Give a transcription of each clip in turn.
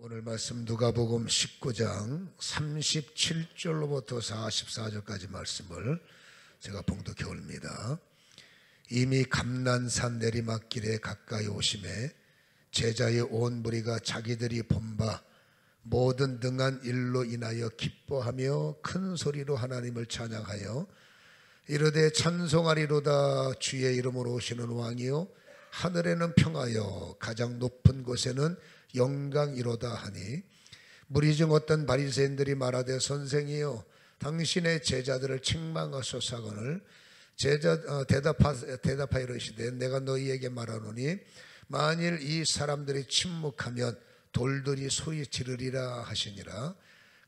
오늘 말씀 누가복음 19장 37절로부터 44절까지 말씀을 제가 봉독해 옵니다. 이미 감난산 내리막길에 가까이 오심에 제자의 온 무리가 자기들이 본 바 모든 능한 일로 인하여 기뻐하며 큰 소리로 하나님을 찬양하여 이르되 찬송하리로다. 주의 이름으로 오시는 왕이요 하늘에는 평하여 가장 높은 곳에는 영광이로다 하니, 무리 중 어떤 바리새인들이 말하되 선생이여 당신의 제자들을 책망하소서 하거늘 대답하여 이르시되 내가 너희에게 말하노니 만일 이 사람들이 침묵하면 돌들이 소리 지르리라 하시니라.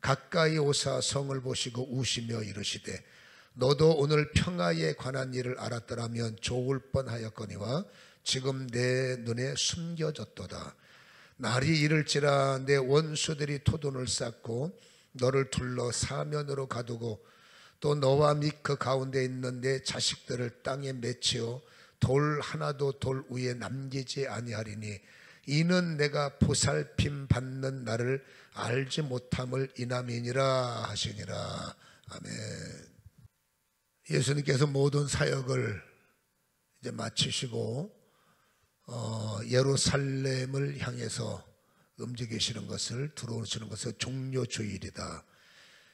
가까이 오사 성을 보시고 우시며 이르시되 너도 오늘 평화에 관한 일을 알았더라면 좋을 뻔하였거니와 지금 내 눈에 숨겨졌도다. 날이 이를지라 내 원수들이 토돈을 쌓고 너를 둘러 사면으로 가두고 또 너와 및 그 가운데 있는 내 자식들을 땅에 맺히어 돌 하나도 돌 위에 남기지 아니하리니 이는 내가 보살핌 받는 나를 알지 못함을 인함이니라 하시니라. 아멘. 예수님께서 모든 사역을 이제 마치시고 예루살렘을 향해서 움직이시는 것을, 들어오시는 것을 종료주일이다.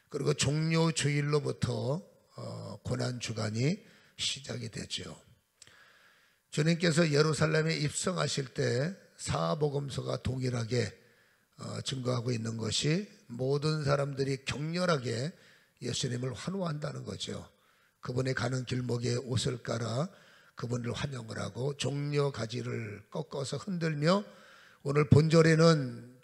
그리고 종료주일로부터 고난주간이 시작이 되죠. 주님께서 예루살렘에 입성하실 때 사복음서가 동일하게 증거하고 있는 것이 모든 사람들이 격렬하게 예수님을 환호한다는 거죠. 그분의 가는 길목에 옷을 깔아 그분을 환영을 하고 종려 가지를 꺾어서 흔들며, 오늘 본절에는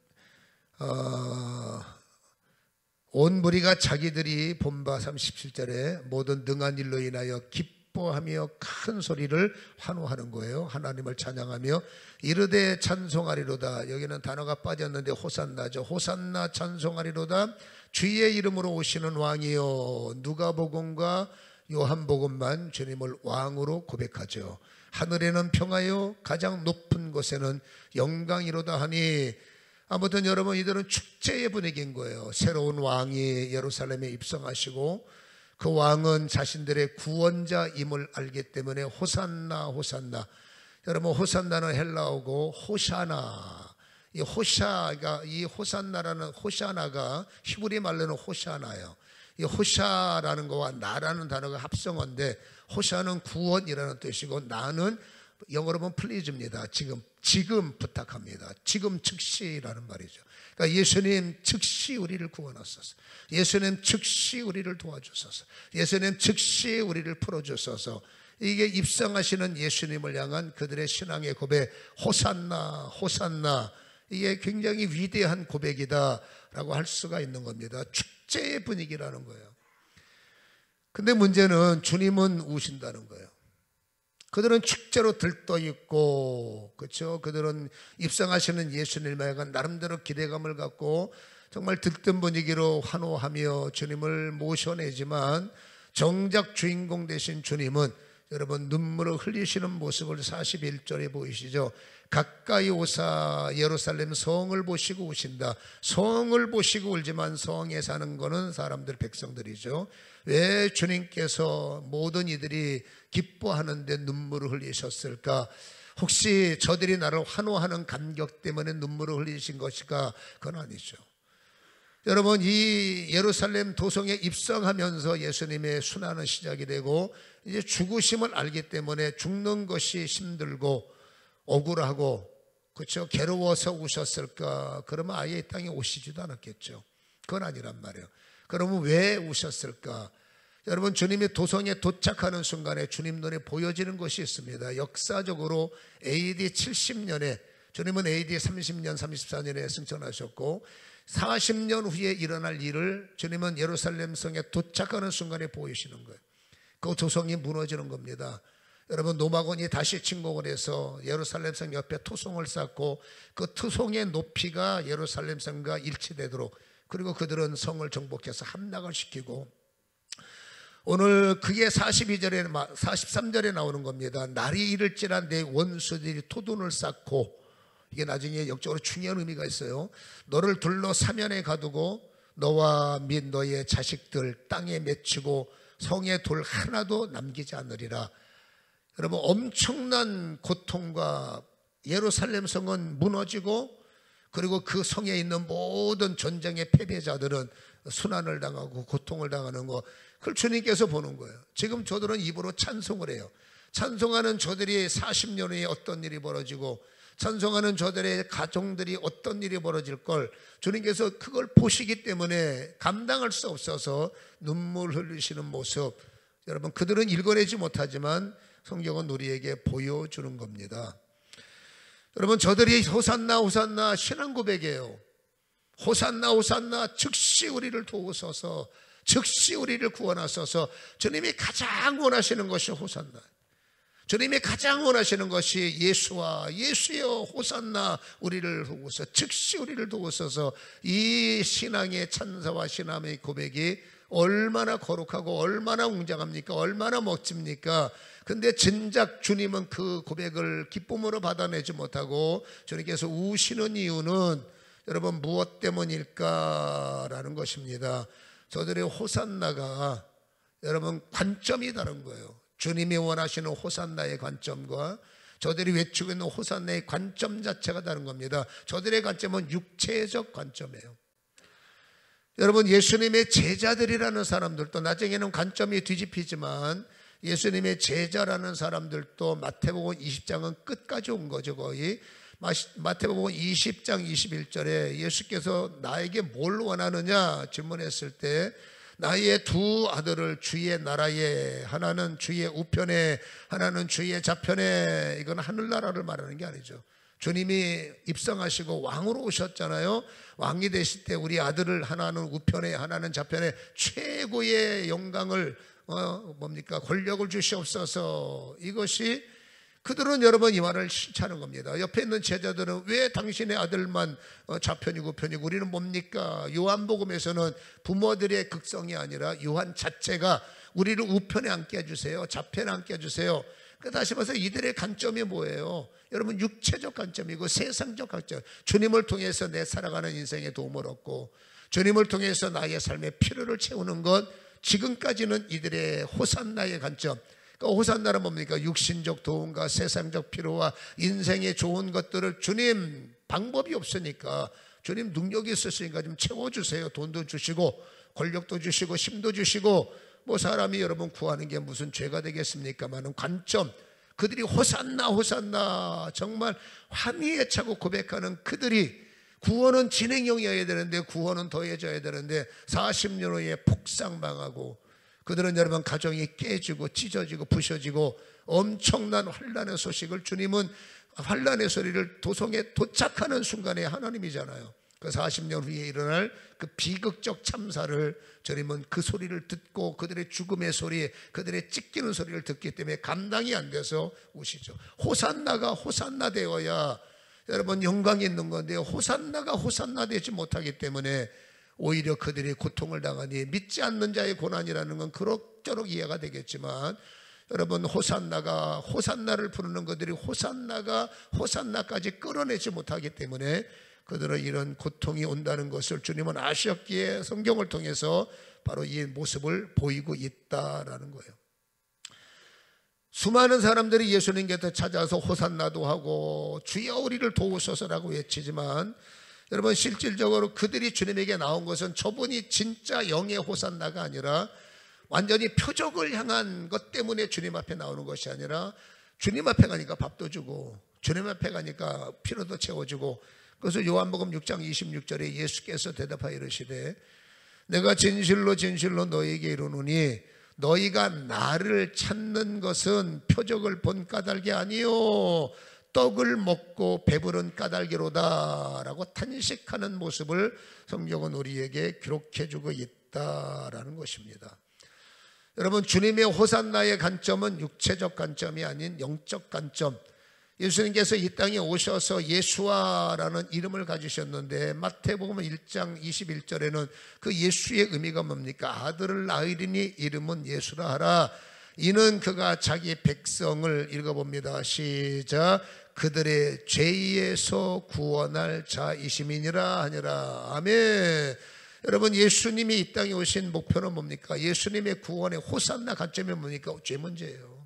온 무리가 자기들이 본 바 37절에 모든 능한 일로 인하여 기뻐하며 큰 소리를 환호하는 거예요. 하나님을 찬양하며 이르되 찬송하리로다. 여기는 단어가 빠졌는데 호산나죠. 호산나 찬송하리로다. 주의 이름으로 오시는 왕이요. 누가복음과 요한복음만 주님을 왕으로 고백하죠. 하늘에는 평화요 가장 높은 곳에는 영광이로다 하니, 아무튼 여러분 이들은 축제의 분위기인 거예요. 새로운 왕이 예루살렘에 입성하시고 그 왕은 자신들의 구원자임을 알기 때문에 호산나 호산나. 여러분 호산나는 헬라어고 호샤나, 이 호산나라는 호샤나가 히브리 말로는 호샤나예요. 이 호샤라는 거와 나라는 단어가 합성어인데, 호샤는 구원이라는 뜻이고 나는 영어로 보면 플리즈입니다. 지금 부탁합니다. 지금 즉시라는 말이죠. 그러니까 예수님 즉시 우리를 구원하소서. 예수님 즉시 우리를 도와주소서. 예수님 즉시 우리를 풀어주소서. 이게 입성하시는 예수님을 향한 그들의 신앙의 고백, 호산나 호산나. 이게 굉장히 위대한 고백이다라고 할 수가 있는 겁니다. 축제의 분위기라는 거예요. 근데 문제는 주님은 우신다는 거예요. 그들은 축제로 들떠있고, 그렇죠? 그들은 입성하시는 예수님에 대한 나름대로 기대감을 갖고 정말 들뜬 분위기로 환호하며 주님을 모셔내지만, 정작 주인공 되신 주님은 여러분 눈물을 흘리시는 모습을 41절에 보이시죠? 가까이 오사 예루살렘 성을 보시고 우신다. 성을 보시고 울지만 성에 사는 거는 사람들, 백성들이죠. 왜 주님께서 모든 이들이 기뻐하는데 눈물을 흘리셨을까? 혹시 저들이 나를 환호하는 감격 때문에 눈물을 흘리신 것일까? 그건 아니죠. 여러분, 이 예루살렘 도성에 입성하면서 예수님의 순환은 시작이 되고 이제 죽으심을 알기 때문에 죽는 것이 힘들고 억울하고, 그렇죠? 괴로워서 우셨을까? 그러면 아예 이 땅에 오시지도 않았겠죠. 그건 아니란 말이에요. 그러면 왜 우셨을까? 여러분, 주님이 도성에 도착하는 순간에 주님 눈에 보여지는 것이 있습니다. 역사적으로 AD 70년에 주님은 AD 30년 34년에 승천하셨고 40년 후에 일어날 일을 주님은 예루살렘 성에 도착하는 순간에 보이시는 거예요. 그 도성이 무너지는 겁니다. 여러분, 노마곤이 다시 침공을 해서 예루살렘 성 옆에 토송을 쌓고 그 토송의 높이가 예루살렘 성과 일치되도록, 그리고 그들은 성을 정복해서 함락을 시키고, 오늘 그게 43절에 나오는 겁니다. 날이 이를지라 내 원수들이 토둔을 쌓고, 이게 나중에 역적으로 중요한 의미가 있어요. 너를 둘러 사면에 가두고 너와 및 너의 자식들 땅에 맺히고 성에 돌 하나도 남기지 않으리라. 여러분, 엄청난 고통과 예루살렘 성은 무너지고, 그리고 그 성에 있는 모든 전쟁의 패배자들은 순환을 당하고 고통을 당하는 거, 그걸 주님께서 보는 거예요. 지금 저들은 입으로 찬송을 해요. 찬송하는 저들이 40년 후에 어떤 일이 벌어지고, 찬송하는 저들의 가정들이 어떤 일이 벌어질 걸 주님께서 그걸 보시기 때문에 감당할 수 없어서 눈물 흘리시는 모습, 여러분, 그들은 읽어내지 못하지만 성경은 우리에게 보여주는 겁니다. 여러분, 저들이 호산나 호산나 신앙 고백이에요. 호산나 호산나, 즉시 우리를 도우소서, 즉시 우리를 구원하소서. 주님이 가장 원하시는 것이 호산나. 주님이 가장 원하시는 것이 예수와 예수여 호산나 우리를 도우소서, 즉시 우리를 도우소서. 이 신앙의 찬사와 신앙의 고백이 얼마나 거룩하고 얼마나 웅장합니까? 얼마나 멋집니까? 근데 진작 주님은 그 고백을 기쁨으로 받아내지 못하고 주님께서 우시는 이유는 여러분 무엇 때문일까라는 것입니다. 저들의 호산나가 여러분 관점이 다른 거예요. 주님이 원하시는 호산나의 관점과 저들이 외치고 있는 호산나의 관점 자체가 다른 겁니다. 저들의 관점은 육체적 관점이에요. 여러분, 예수님의 제자들이라는 사람들도 나중에는 관점이 뒤집히지만 예수님의 제자라는 사람들도 마태복음 20장은 끝까지 온 거죠. 거의 마태복음 20장 21절에 예수께서 나에게 뭘 원하느냐 질문했을 때 나의 두 아들을 주의 나라에, 하나는 주의 우편에, 하나는 주의 좌편에, 이건 하늘나라를 말하는 게 아니죠. 주님이 입성하시고 왕으로 오셨잖아요. 왕이 되실 때 우리 아들을 하나는 우편에 하나는 좌편에 최고의 영광을 권력을 주시옵소서. 이것이 그들은 여러분 이 말을 싫다는 겁니다. 옆에 있는 제자들은 왜 당신의 아들만 좌편이고 우편이고 우리는 뭡니까? 요한복음에서는 부모들의 극성이 아니라 요한 자체가 우리를 우편에 앉게 해주세요, 좌편에 앉게 해주세요. 다시 말해서 이들의 관점이 뭐예요? 여러분, 육체적 관점이고 세상적 관점. 주님을 통해서 내 살아가는 인생에 도움을 얻고 주님을 통해서 나의 삶의 필요를 채우는 것, 지금까지는 이들의 호산나의 관점. 그러니까 호산나는 뭡니까? 육신적 도움과 세상적 필요와 인생의 좋은 것들을 주님 방법이 없으니까, 주님 능력이 있으시니까 좀 채워주세요. 돈도 주시고 권력도 주시고 힘도 주시고, 뭐 사람이 여러분 구하는 게 무슨 죄가 되겠습니까마는 관점, 그들이 호산나 호산나 정말 환희에 차고 고백하는 그들이, 구원은 진행형이어야 되는데 구원은 더해져야 되는데 40년 후에 폭삭망하고, 그들은 여러분 가정이 깨지고 찢어지고 부셔지고 엄청난 환난의 소식을, 주님은 환난의 소리를 도성에 도착하는 순간에 하나님이잖아요. 그 40년 후에 일어날 그 비극적 참사를 주님은 그 소리를 듣고 그들의 죽음의 소리, 그들의 찢기는 소리를 듣기 때문에 감당이 안 돼서 우시죠. 호산나가 호산나 되어야 여러분 영광이 있는 건데, 호산나가 호산나 되지 못하기 때문에 오히려 그들이 고통을 당하니, 믿지 않는 자의 고난이라는 건 그럭저럭 이해가 되겠지만 여러분, 호산나가 호산나를 부르는 그들이 호산나가 호산나까지 끌어내지 못하기 때문에 그들은 이런 고통이 온다는 것을 주님은 아셨기에 성경을 통해서 바로 이 모습을 보이고 있다라는 거예요. 수많은 사람들이 예수님 곁에 찾아서 호산나도 하고 주여 우리를 도우소서라고 외치지만, 여러분 실질적으로 그들이 주님에게 나온 것은 저분이 진짜 영의 호산나가 아니라 완전히 표적을 향한 것 때문에 주님 앞에 나오는 것이 아니라, 주님 앞에 가니까 밥도 주고 주님 앞에 가니까 피로도 채워주고. 그래서 요한복음 6장 26절에 예수께서 대답하여 이르시되 내가 진실로 진실로 너희에게 이르노니 너희가 나를 찾는 것은 표적을 본 까닭이 아니요 떡을 먹고 배부른 까닭이로다 라고 탄식하는 모습을 성경은 우리에게 기록해주고 있다라는 것입니다. 여러분, 주님의 호산나의 관점은 육체적 관점이 아닌 영적 관점. 예수님께서 이 땅에 오셔서 예수아라는 이름을 가지셨는데 마태복음 1장 21절에는 그 예수의 의미가 뭡니까? 아들을 낳으리니 이름은 예수라 하라. 이는 그가 자기 백성을, 읽어봅니다. 시작. 그들의 죄에서 구원할 자이심이니라 하니라. 아멘. 여러분, 예수님이 이 땅에 오신 목표는 뭡니까? 예수님의 구원의 호산나 관점이 뭡니까? 죄 문제예요.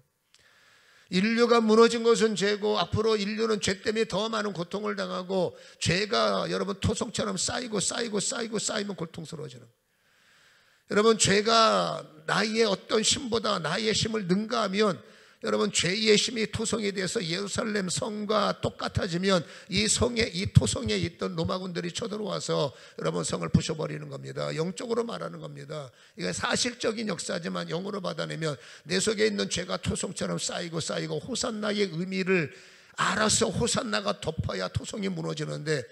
인류가 무너진 것은 죄고, 앞으로 인류는 죄 때문에 더 많은 고통을 당하고, 죄가 여러분 토성처럼 쌓이면 고통스러워지는 거예요. 여러분, 죄가 나의 어떤 힘보다 나의 힘을 능가하면, 여러분, 죄의 힘이 토성에 대해서 예루살렘 성과 똑같아지면 이 토성에 있던 로마군들이 쳐들어와서 여러분 성을 부셔버리는 겁니다. 영적으로 말하는 겁니다. 이게 사실적인 역사지만 영으로 받아내면 내 속에 있는 죄가 토성처럼 쌓이고 호산나의 의미를 알아서 호산나가 덮어야 토성이 무너지는데,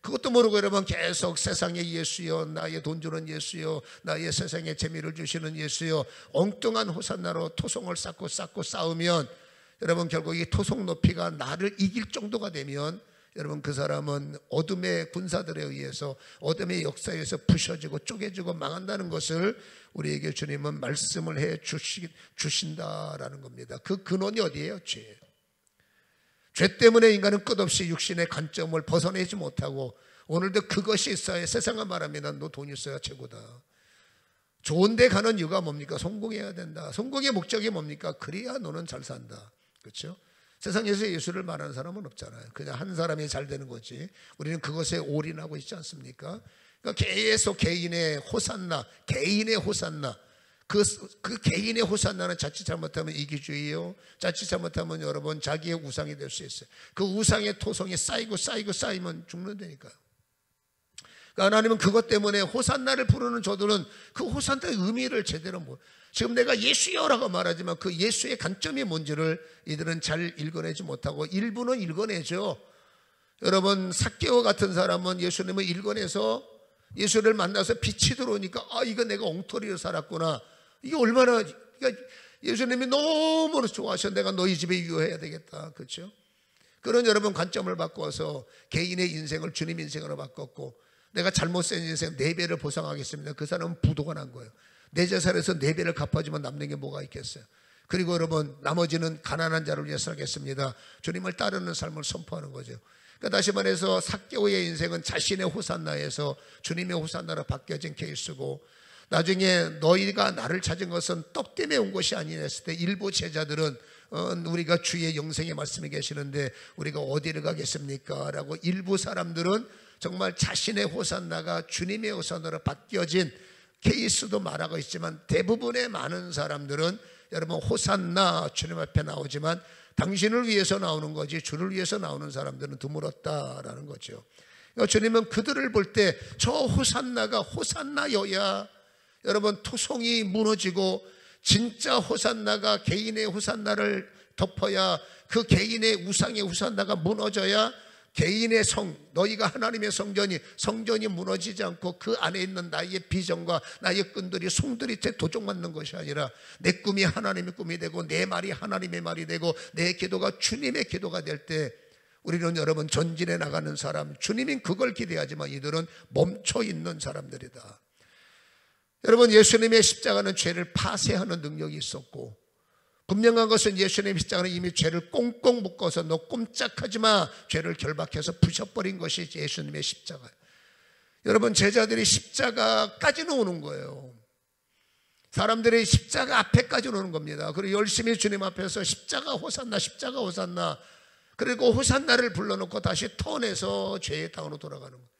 그것도 모르고 여러분 계속 세상의 예수여, 나의 돈 주는 예수여, 나의 세상에 재미를 주시는 예수여, 엉뚱한 호산나로 토성을 쌓고 쌓으면 여러분 결국 이 토성 높이가 나를 이길 정도가 되면 여러분 그 사람은 어둠의 군사들에 의해서, 어둠의 역사에 의해서 부셔지고 쪼개지고 망한다는 것을 우리에게 주님은 말씀을 해 주신다라는 겁니다. 그 근원이 어디예요? 죄예요. 죄 때문에 인간은 끝없이 육신의 관점을 벗어내지 못하고, 오늘도 그것이 있어야, 세상은 말합니다. 너 돈 있어야 최고다. 좋은 데 가는 이유가 뭡니까? 성공해야 된다. 성공의 목적이 뭡니까? 그래야 너는 잘 산다. 그렇죠? 세상에서 예수를 말하는 사람은 없잖아요. 그냥 한 사람이 잘 되는 거지. 우리는 그것에 올인하고 있지 않습니까? 그러니까 계속 개인의 호산나, 그 개인의 호산나는 자칫 잘못하면 이기주의요, 자칫 잘못하면 여러분 자기의 우상이 될 수 있어요. 그 우상의 토성이 쌓이면 죽는다니까요. 그러니까 하나님은 그것 때문에 호산나를 부르는 저들은 그 호산나의 의미를 제대로 지금 내가 예수여라고 말하지만 그 예수의 관점이 뭔지를 이들은 잘 읽어내지 못하고, 일부는 읽어내죠. 여러분, 삭개오 같은 사람은 예수님을 읽어내서 예수를 만나서 빛이 들어오니까 이거 내가 엉터리로 살았구나. 이게 얼마나, 그러니까 예수님이 너무 좋아하셔. 내가 너희 집에 유효해야 되겠다. 그렇죠? 그런 여러분 관점을 바꿔서 개인의 인생을 주님 인생으로 바꿨고, 내가 잘못된 인생 4배를 보상하겠습니다. 그 사람은 부도가 난 거예요. 내 재산에서 4배를 갚아주면 남는 게 뭐가 있겠어요? 그리고 여러분, 나머지는 가난한 자를 위해 살겠습니다. 주님을 따르는 삶을 선포하는 거죠. 그러니까 다시 말해서 삭개오의 인생은 자신의 호산나에서 주님의 호산나로 바뀌어진 케이스고, 나중에 너희가 나를 찾은 것은 떡 때문에 온 것이 아니냐 했을 때 일부 제자들은 우리가 주의 영생의 말씀이 계시는데 우리가 어디를 가겠습니까? 라고 일부 사람들은 정말 자신의 호산나가 주님의 호산나로 바뀌어진 케이스도 말하고 있지만, 대부분의 많은 사람들은 여러분 호산나 주님 앞에 나오지만 당신을 위해서 나오는 거지 주를 위해서 나오는 사람들은 드물었다라는 거죠. 그러니까 주님은 그들을 볼 때 저 호산나가 호산나여야 여러분 토성이 무너지고, 진짜 호산나가 개인의 호산나를 덮어야, 그 개인의 우상의 호산나가 무너져야 개인의 너희가 하나님의 성전이 무너지지 않고 그 안에 있는 나의 비전과 나의 끈들이 송들이 도적맞는 것이 아니라 내 꿈이 하나님의 꿈이 되고 내 말이 하나님의 말이 되고 내 기도가 주님의 기도가 될 때, 우리는 여러분 전진해 나가는 사람, 주님이 그걸 기대하지만 이들은 멈춰 있는 사람들이다. 여러분, 예수님의 십자가는 죄를 파쇄하는 능력이 있었고, 분명한 것은 예수님의 십자가는 이미 죄를 꽁꽁 묶어서 너 꼼짝하지 마, 죄를 결박해서 부셔버린 것이 예수님의 십자가예요. 여러분, 제자들이 십자가까지는 오는 거예요. 사람들이 십자가 앞에까지는 오는 겁니다. 그리고 열심히 주님 앞에서 십자가 호산나, 그리고 호산나를 불러놓고 다시 턴해서 죄의 땅으로 돌아가는 거예요.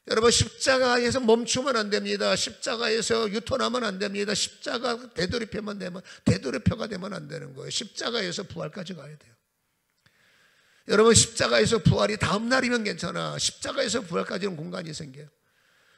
여러분, 십자가에서 멈추면 안 됩니다. 십자가에서 유턴하면 안 됩니다. 십자가 되돌이표가 되면 안 되는 거예요. 십자가에서 부활까지 가야 돼요. 여러분, 십자가에서 부활이 다음 날이면 괜찮아. 십자가에서 부활까지는 공간이 생겨요.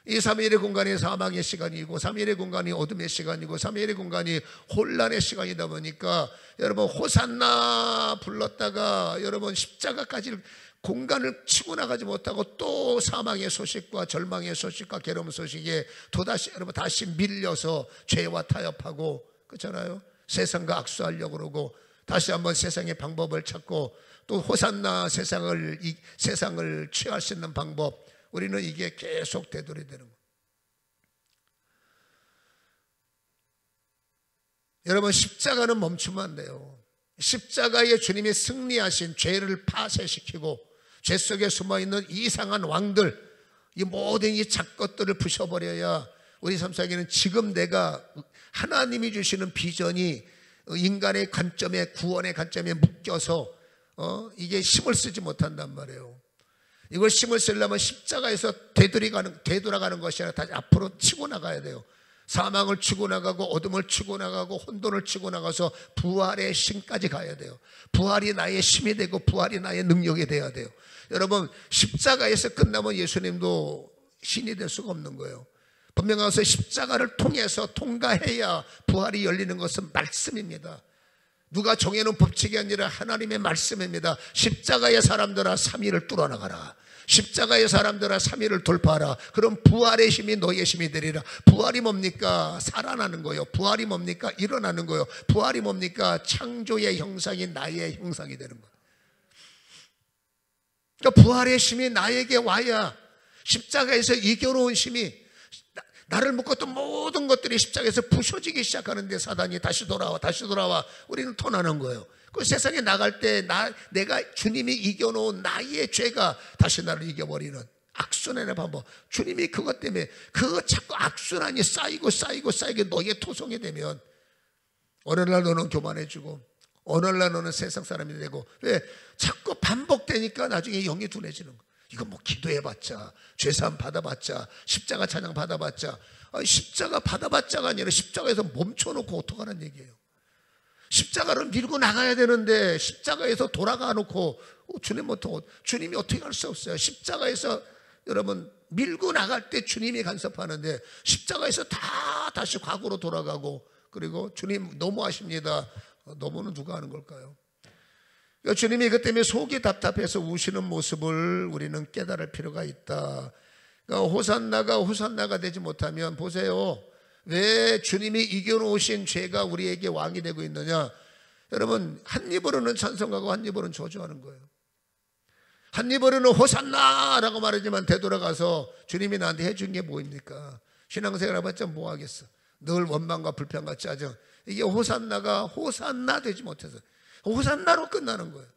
이 3일의 공간이 사망의 시간이고 3일의 공간이 어둠의 시간이고 3일의 공간이 혼란의 시간이다 보니까 여러분 호산나 불렀다가 여러분 십자가까지 공간을 치고 나가지 못하고 또 사망의 소식과 절망의 소식과 괴로움 소식에 또다시 여러분 다시 밀려서 죄와 타협하고, 그렇잖아요. 세상과 악수하려고 그러고 다시 한번 세상의 방법을 찾고 또 호산나 세상을 취할 수 있는 방법, 우리는 이게 계속 되돌이되는 거예요. 여러분, 십자가는 멈추면 안 돼요. 십자가에 주님이 승리하신 죄를 파쇄시키고 죄 속에 숨어있는 이상한 왕들, 이 모든 이 작것들을 부셔버려야 우리 삶 속에는 지금 내가 하나님이 주시는 비전이 인간의 관점에, 구원의 관점에 묶여서 이게 힘을 쓰지 못한단 말이에요. 이걸 힘을 쓰려면 십자가에서 되돌아가는 것이 아니라 다시 앞으로 치고 나가야 돼요. 사망을 치고 나가고 어둠을 치고 나가고 혼돈을 치고 나가서 부활의 신까지 가야 돼요. 부활이 나의 힘이 되고 부활이 나의 능력이 돼야 돼요. 여러분, 십자가에서 끝나면 예수님도 신이 될 수가 없는 거예요. 분명하서 십자가를 통해서 통과해야 부활이 열리는 것은 말씀입니다. 누가 정해놓은 법칙이 아니라 하나님의 말씀입니다. 십자가의 사람들아 3일을 뚫어나가라. 십자가의 사람들아 3일을 돌파하라. 그럼 부활의 힘이 너의 힘이 되리라. 부활이 뭡니까? 살아나는 거예요. 부활이 뭡니까? 일어나는 거예요. 부활이 뭡니까? 창조의 형상이 나의 형상이 되는 거예요. 그러니까 부활의 힘이 나에게 와야 십자가에서 이겨놓은 힘이 나를 묶었던 모든 것들이 십자가에서 부서지기 시작하는데 사단이 다시 돌아와 우리는 토나는 거예요. 그 세상에 나갈 때 내가 주님이 이겨놓은 나의 죄가 다시 나를 이겨버리는 악순환의 반복. 주님이 그것 때문에 그 자꾸 악순환이 쌓이고 너의 토성이 되면 어느 날 너는 교만해지고 어느 날 너는 세상 사람이 되고. 왜? 자꾸 반복되니까 나중에 영이 둔해지는 거예요. 이거 뭐 기도해봤자, 죄사함 받아봤자, 십자가 찬양 받아봤자, 십자가 받아봤자가 아니라 십자가에서 멈춰놓고 어떡하라는 얘기예요. 십자가를 밀고 나가야 되는데 십자가에서 돌아가 놓고 주님이 어떻게 할 수 없어요. 십자가에서 여러분 밀고 나갈 때 주님이 간섭하는데 십자가에서 다시 과거로 돌아가고, 그리고 주님 너무하십니다. 너무는 누가 하는 걸까요? 그러니까 주님이 그 때문에 속이 답답해서 우시는 모습을 우리는 깨달을 필요가 있다. 그러니까 호산나가 되지 못하면 보세요. 왜 주님이 이겨놓으신 죄가 우리에게 왕이 되고 있느냐? 여러분, 한 입으로는 찬송하고 한 입으로는 저주하는 거예요. 한 입으로는 호산나라고 말하지만 되돌아가서 주님이 나한테 해준 게 뭐입니까? 신앙생활 해봤자 뭐 하겠어? 늘 원망과 불평과 짜증. 이게 호산나 되지 못해서 호산나로 끝나는 거예요.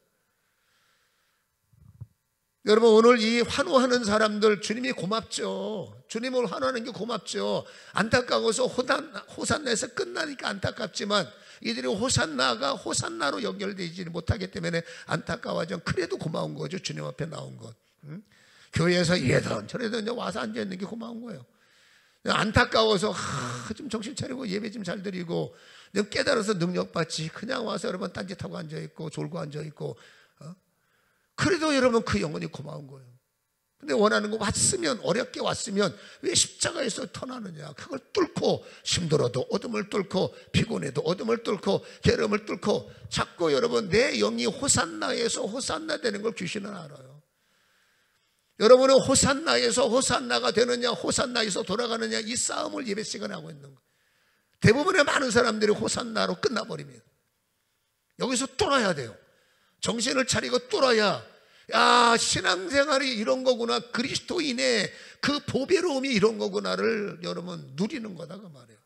여러분, 오늘 이 환호하는 사람들 주님이 고맙죠. 주님을 환호하는 게 고맙죠. 안타까워서 호산나에서 끝나니까 안타깝지만 이들이 호산나로 연결되지 못하기 때문에 안타까워하죠. 그래도 고마운 거죠. 주님 앞에 나온 것. 교회에서 이래든 저래든 와서 앉아있는 게 고마운 거예요. 안타까워서 좀 정신 차리고 예배 좀 잘 드리고 깨달아서 능력받지, 그냥 와서 여러분 딴짓하고 앉아있고 졸고 앉아있고, 그래도 여러분 그 영혼이 고마운 거예요. 근데 원하는 거 어렵게 왔으면 왜 십자가에서 터나느냐? 그걸 뚫고 힘들어도 어둠을 뚫고 피곤해도 어둠을 뚫고 게으름을 뚫고 자꾸 여러분 내 영이 호산나에서 호산나 되는 걸 귀신은 알아요. 여러분은 호산나가 되느냐, 호산나에서 돌아가느냐, 이 싸움을 예배 시간에 하고 있는 거예요. 대부분의 많은 사람들이 호산나로 끝나버립니다. 여기서 뚫어야 돼요. 정신을 차리고 뚫어야, 신앙생활이 이런 거구나, 그리스도인의 그 보배로움이 이런 거구나를 여러분 누리는 거다 그 말이에요.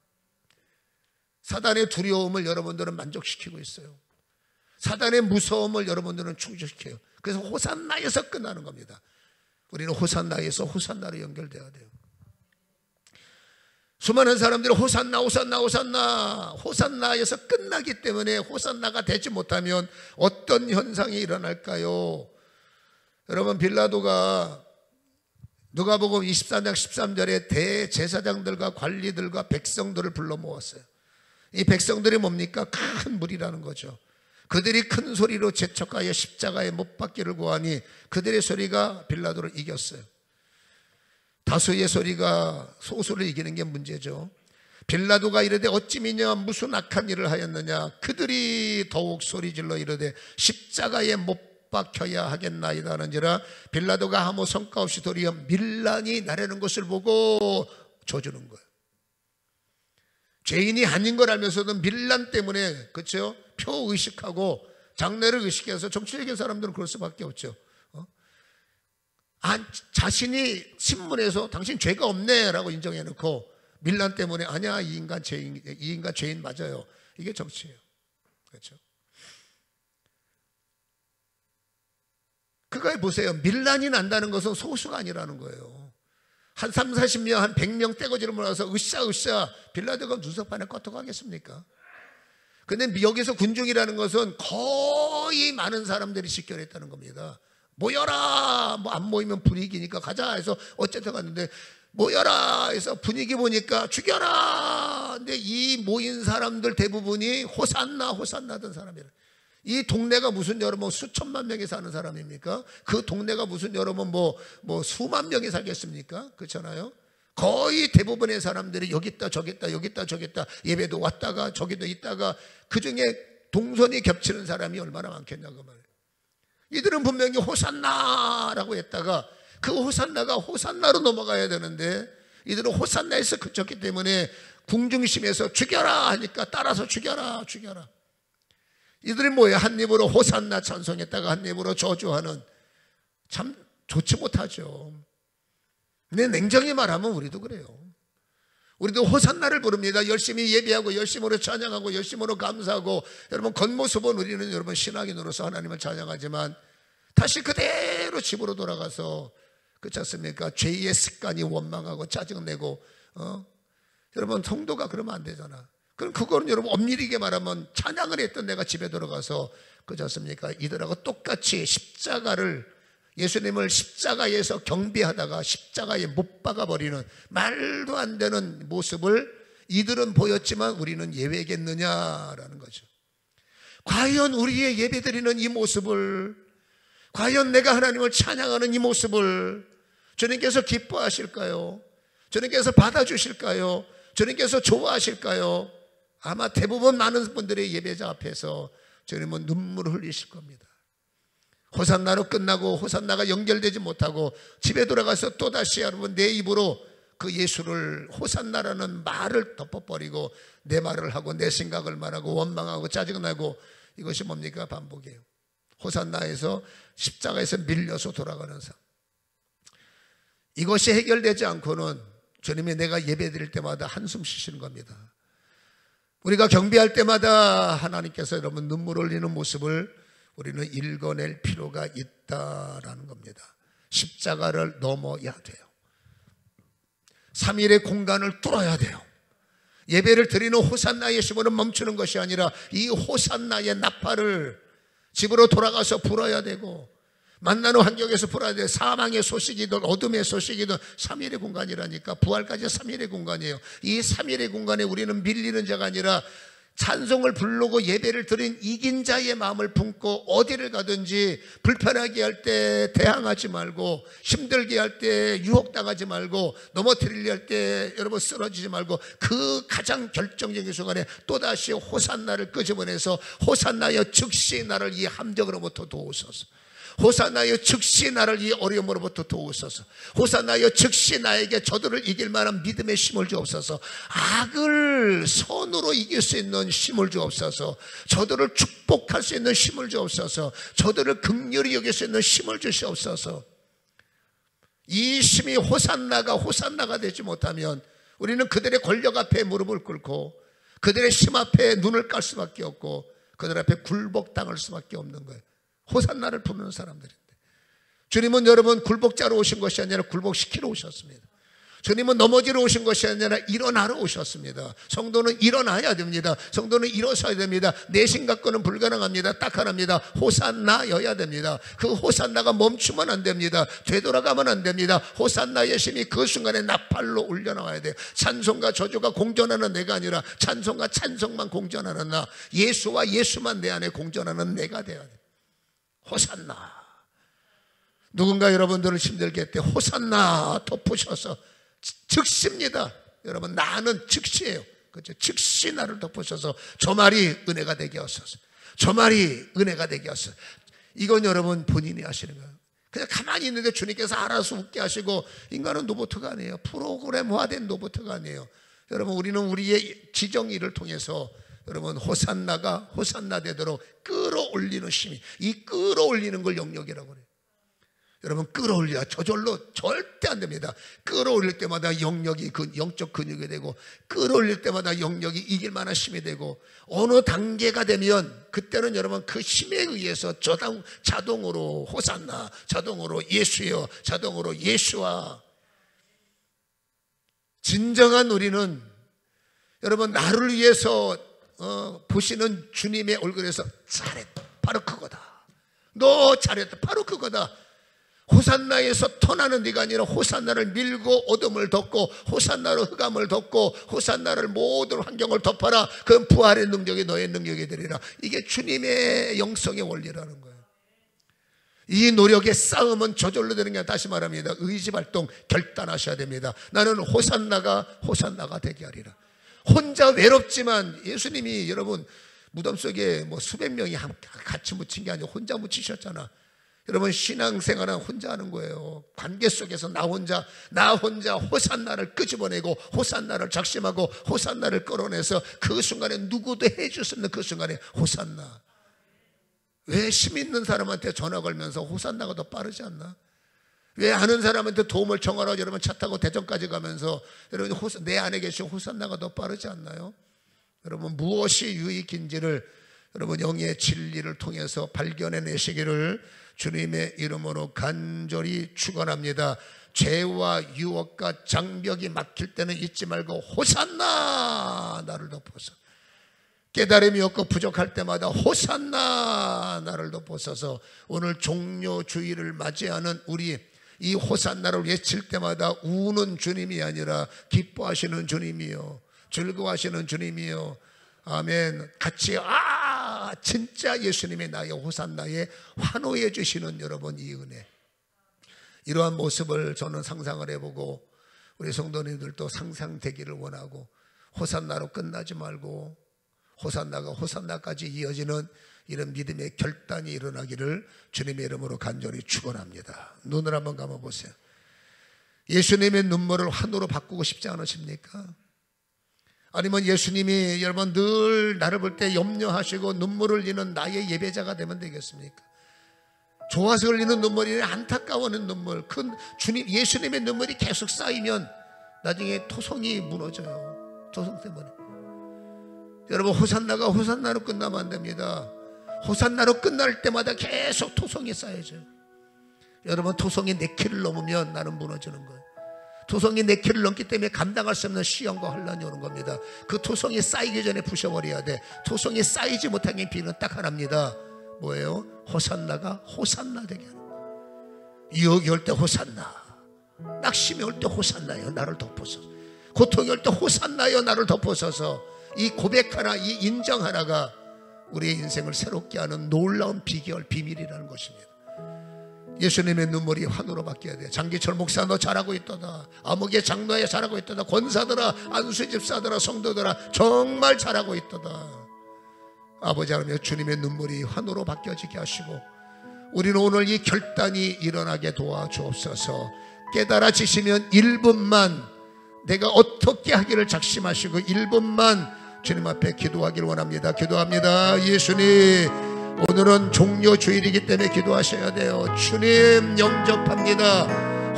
사단의 두려움을 여러분들은 만족시키고 있어요. 사단의 무서움을 여러분들은 충족시켜요. 그래서 호산나에서 끝나는 겁니다. 우리는 호산나에서 호산나로 연결돼야 돼요. 수많은 사람들이 호산나에서 끝나기 때문에 호산나가 되지 못하면 어떤 현상이 일어날까요? 여러분, 빌라도가 누가복음 24장 13절에 대제사장들과 관리들과 백성들을 불러 모았어요. 이 백성들이 뭡니까? 큰 무리라는 거죠. 그들이 큰 소리로 재촉하여 십자가에 못 박기를 구하니 그들의 소리가 빌라도를 이겼어요. 다수의 소리가 소수를 이기는 게 문제죠. 빌라도가 이르되 어찌 미냐 무슨 악한 일을 하였느냐? 그들이 더욱 소리질러 이르되 십자가에 못 박혀야 하겠나이다 하는지라 빌라도가 아무 성과 없이 도리어 밀란이 나르는 것을 보고 줘주는 거예요. 죄인이 아닌 걸 알면서도 밀란 때문에, 그렇죠? 표 의식하고 장래를 의식해서 정치적인 사람들은 그럴 수밖에 없죠. 자신이 신문에서 당신 죄가 없네 라고 인정해놓고 밀란 때문에 아니야, 이 인간 죄인 맞아요. 이게 정치예요. 그렇죠? 그거에 보세요. 밀란이 난다는 것은 소수가 아니라는 거예요. 한 3, 40명, 한 100명 떼거지를 몰아서 으쌰으쌰 빌라드가 눈썹판에 껐떡하겠습니까? 근데 여기서 군중이라는 것은 거의 많은 사람들이 집결했다는 겁니다. 모여라! 뭐 안 모이면 분위기니까 가자 해서 어쨌든 갔는데 모여라 해서 분위기 보니까 죽여라! 근데 이 모인 사람들 대부분이 호산나 호산나던 사람이에요. 이 동네가 무슨 여러분 수천만 명이 사는 사람입니까? 그 동네가 무슨 여러분 뭐 수만 명이 살겠습니까? 그렇잖아요. 거의 대부분의 사람들이 여기 있다 저기 있다 여기 있다 저기 있다 예배도 왔다가 저기도 있다가 그중에 동선이 겹치는 사람이 얼마나 많겠냐고 말이에요. 이들은 분명히 호산나라고 했다가 그 호산나가 호산나로 넘어가야 되는데 이들은 호산나에서 그쳤기 때문에 궁중심에서 죽여라 하니까 따라서 죽여라 죽여라. 이들이 뭐예요? 한 입으로 호산나 찬송했다가 한 입으로 저주하는, 참 좋지 못하죠. 근데 냉정히 말하면 우리도 그래요. 우리도 호산나를 부릅니다. 열심히 예배하고 열심으로 찬양하고 열심으로 감사하고 여러분 겉모습은 우리는 여러분 신앙인으로서 하나님을 찬양하지만 다시 그대로 집으로 돌아가서 그렇지 않습니까? 죄의 습관이 원망하고 짜증내고 여러분 성도가 그러면 안 되잖아. 그럼 그거는 여러분 엄밀하게 말하면 찬양을 했던 내가 집에 들어가서 그렇지 않습니까? 이들하고 똑같이 십자가를 예수님을 십자가에서 경배하다가 십자가에 못 박아버리는 말도 안 되는 모습을 이들은 보였지만 우리는 예외겠느냐라는 거죠. 과연 우리의 예배드리는 이 모습을, 과연 내가 하나님을 찬양하는 이 모습을 주님께서 기뻐하실까요? 주님께서 받아주실까요? 주님께서 좋아하실까요? 아마 대부분 많은 분들의 예배자 앞에서 주님은 눈물을 흘리실 겁니다. 호산나로 끝나고 호산나가 연결되지 못하고 집에 돌아가서 또다시 여러분 내 입으로 그 예수를 호산나라는 말을 덮어버리고 내 말을 하고 내 생각을 말하고 원망하고 짜증나고 이것이 뭡니까? 반복이에요. 호산나에서 십자가에서 밀려서 돌아가는 삶. 이것이 해결되지 않고는 주님이 내가 예배 드릴 때마다 한숨 쉬시는 겁니다. 우리가 경배할 때마다 하나님께서 여러분 눈물 흘리는 모습을 우리는 읽어낼 필요가 있다라는 겁니다. 십자가를 넘어야 돼요. 3일의 공간을 뚫어야 돼요. 예배를 드리는 호산나의 예수는 멈추는 것이 아니라 이 호산나의 나팔을 집으로 돌아가서 불어야 되고 만나는 환경에서 불어야 돼요. 사망의 소식이든 어둠의 소식이든 3일의 공간이라니까. 부활까지 3일의 공간이에요. 이 3일의 공간에 우리는 밀리는 자가 아니라 찬송을 부르고 예배를 드린 이긴 자의 마음을 품고 어디를 가든지 불편하게 할 때 대항하지 말고 힘들게 할 때 유혹당하지 말고 넘어뜨리려 할 때 여러분 쓰러지지 말고 그 가장 결정적인 순간에 또다시 호산나를 끄집어내서 호산나여 즉시 나를 이 함정으로부터 도우소서. 호산나여 즉시 나를 이 어려움으로부터 도우소서. 호산나여 즉시 나에게 저들을 이길 만한 믿음의 힘을 주옵소서. 악을 선으로 이길 수 있는 힘을 주옵소서. 저들을 축복할 수 있는 힘을 주옵소서. 저들을 긍휼히 여길 수 있는 힘을 주시옵소서. 이 힘이 호산나가 되지 못하면 우리는 그들의 권력 앞에 무릎을 꿇고 그들의 힘 앞에 눈을 깔 수밖에 없고 그들 앞에 굴복당할 수밖에 없는 거예요. 호산나를 부르는 사람들인데 주님은 여러분 굴복자로 오신 것이 아니라 굴복시키러 오셨습니다. 주님은 넘어지러 오신 것이 아니라 일어나러 오셨습니다. 성도는 일어나야 됩니다. 성도는 일어서야 됩니다. 내 생각과는 불가능합니다. 딱 하나입니다. 호산나여야 됩니다. 그 호산나가 멈추면 안 됩니다. 되돌아가면 안 됩니다. 호산나의 힘이 그 순간에 나팔로 울려나와야 돼요. 찬송과 저주가 공존하는 내가 아니라 찬송과 찬송만 공존하는 나, 예수와 예수만 내 안에 공존하는 내가 돼야 돼요. 호산나. 누군가 여러분들을 힘들게 할 때 호산나 덮으셔서 즉시입니다. 여러분 나는 즉시예요. 그렇죠? 즉시 나를 덮으셔서 저 말이 은혜가 되게 하소서. 저 말이 은혜가 되게 하소서. 이건 여러분 본인이 하시는 거예요. 그냥 가만히 있는데 주님께서 알아서 웃게 하시고 인간은 로봇가 아니에요. 프로그램화된 로봇가 아니에요. 여러분 우리는 우리의 지정의를 통해서 여러분 호산나가 호산나 되도록 끌어올리는 힘이, 이 끌어올리는 걸 영역이라고 그래요. 여러분 끌어올려 저절로 절대 안 됩니다. 끌어올릴 때마다 영역이 영적 근육이 되고 끌어올릴 때마다 영역이 이길 만한 힘이 되고 어느 단계가 되면 그때는 여러분 그 힘에 의해서 자동으로 호산나, 자동으로 예수여, 자동으로 예수와. 진정한 우리는 여러분 나를 위해서 보시는 주님의 얼굴에서 잘했다, 바로 그거다. 너 잘했다, 바로 그거다. 호산나에서 터나는 네가 아니라 호산나를 밀고 어둠을 덮고 호산나로 흑암을 덮고 호산나를 모든 환경을 덮어라. 그건 부활의 능력이 너의 능력이 되리라. 이게 주님의 영성의 원리라는 거예요. 이 노력의 싸움은 저절로 되는 게 아니라 다시 말합니다. 의지발동 결단하셔야 됩니다. 나는 호산나가 되게 하리라. 혼자 외롭지만 예수님이 여러분 무덤 속에 뭐 수백 명이 같이 묻힌 게 아니라 혼자 묻히셨잖아. 여러분 신앙생활은 혼자 하는 거예요. 관계 속에서 나 혼자 호산나를 끄집어내고 호산나를 작심하고 호산나를 끌어내서 그 순간에 누구도 해줄 수 없는 그 순간에 호산나. 왜 힘 있는 사람한테 전화 걸면서 호산나가 더 빠르지 않나? 왜 아는 사람한테 도움을 청하러 여러분 차 타고 대전까지 가면서 여러분 내 안에 계신 호산나가 더 빠르지 않나요? 여러분 무엇이 유익인지를 여러분 영의 진리를 통해서 발견해내시기를 주님의 이름으로 간절히 축원합니다. 죄와 유혹과 장벽이 막힐 때는 잊지 말고 호산나 나를 덮어서, 깨달음이 없고 부족할 때마다 호산나 나를 덮어서서 오늘 종료주의를 맞이하는 우리 이 호산나를 외칠 때마다 우는 주님이 아니라 기뻐하시는 주님이요, 즐거워하시는 주님이요. 아멘. 같이 진짜 예수님의 나의 호산나에 환호해 주시는 여러분 이 은혜, 이러한 모습을 저는 상상을 해보고 우리 성도님들도 상상되기를 원하고 호산나로 끝나지 말고 호산나가 호산나까지 이어지는 이런 믿음의 결단이 일어나기를 주님의 이름으로 간절히 축원합니다. 눈을 한번 감아보세요. 예수님의 눈물을 환호로 바꾸고 싶지 않으십니까? 아니면 예수님이 여러분 늘 나를 볼 때 염려하시고 눈물을 흘리는 나의 예배자가 되면 되겠습니까? 좋아서 흘리는 눈물이 안타까워하는 눈물, 큰 주님 예수님의 눈물이 계속 쌓이면 나중에 토성이 무너져요. 토성 때문에. 여러분 호산나가 호산나로 끝나면 안 됩니다. 호산나로 끝날 때마다 계속 토성이 쌓여져요. 여러분 토성이 내 키를 넘으면 나는 무너지는 거예요. 토성이 내 키를 넘기 때문에 감당할 수 없는 시험과 혼란이 오는 겁니다. 그 토성이 쌓이기 전에 부셔버려야 돼. 토성이 쌓이지 못하게 비는 딱 하나입니다. 뭐예요? 호산나가 호산나 되게 하는 거예요. 유혹이 올 때 호산나, 낙심이 올 때 호산나요 나를 덮어서, 고통이 올 때 호산나요 나를 덮어서서, 이 고백 하나, 이 인정 하나가 우리의 인생을 새롭게 하는 놀라운 비결, 비밀이라는 것입니다. 예수님의 눈물이 환호로 바뀌어야 돼. 장기철 목사 너 잘하고 있더라, 아무개 장로에 잘하고 있더라, 권사들아, 안수 집사들아, 성도들아 정말 잘하고 있더라. 아버지 하나님, 주님의 눈물이 환호로 바뀌어지게 하시고 우리는 오늘 이 결단이 일어나게 도와주옵소서. 깨달아지시면 1분만 내가 어떻게 하기를 작심하시고 1분만 주님 앞에 기도하기를 원합니다. 기도합니다. 예수님, 오늘은 종료주일이기 때문에 기도하셔야 돼요. 주님 영접합니다.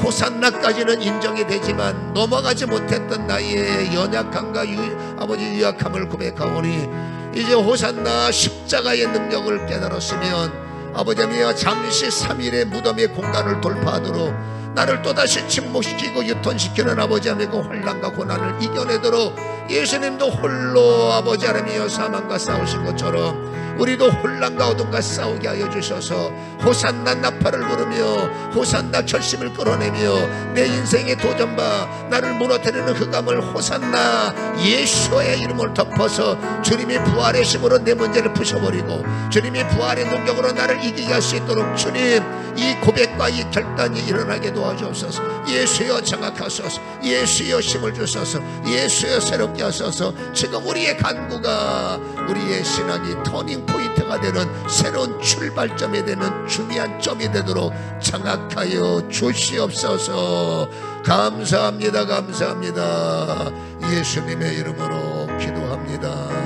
호산나까지는 인정이 되지만 넘어가지 못했던 나의 연약함과 아버지 유약함을 고백하오니 이제 호산나 십자가의 능력을 깨달았으면 아버지 하나님, 잠시 3일의 무덤의 공간을 돌파하도록 나를 또다시 침묵시키고 유턴시키는 아버지 하나님 그 혼란과 고난을 이겨내도록 예수님도 홀로 아버지 하나님이여 사망과 싸우신 것처럼 우리도 혼란과 어둠과 싸우게 하여 주셔서 호산나 나팔을 부르며 호산나 결심을 끌어내며 내 인생의 도전바 나를 무너뜨리는 흑암을 호산나 예수의 이름을 덮어서 주님의 부활의 힘으로 내 문제를 부셔버리고 주님의 부활의 능력으로 나를 이기게 할 수 있도록 주님 이 고백과 이 결단이 일어나게 도와주옵소서. 예수여 장악하소서. 예수여 힘을 주소서. 예수여 새롭게 하소서. 지금 우리의 간구가 우리의 신앙이 터닝 포인트가 되는 새로운 출발점이 되는 중요한 점이 되도록 장악하여 주시옵소서. 감사합니다. 감사합니다. 예수님의 이름으로 기도합니다.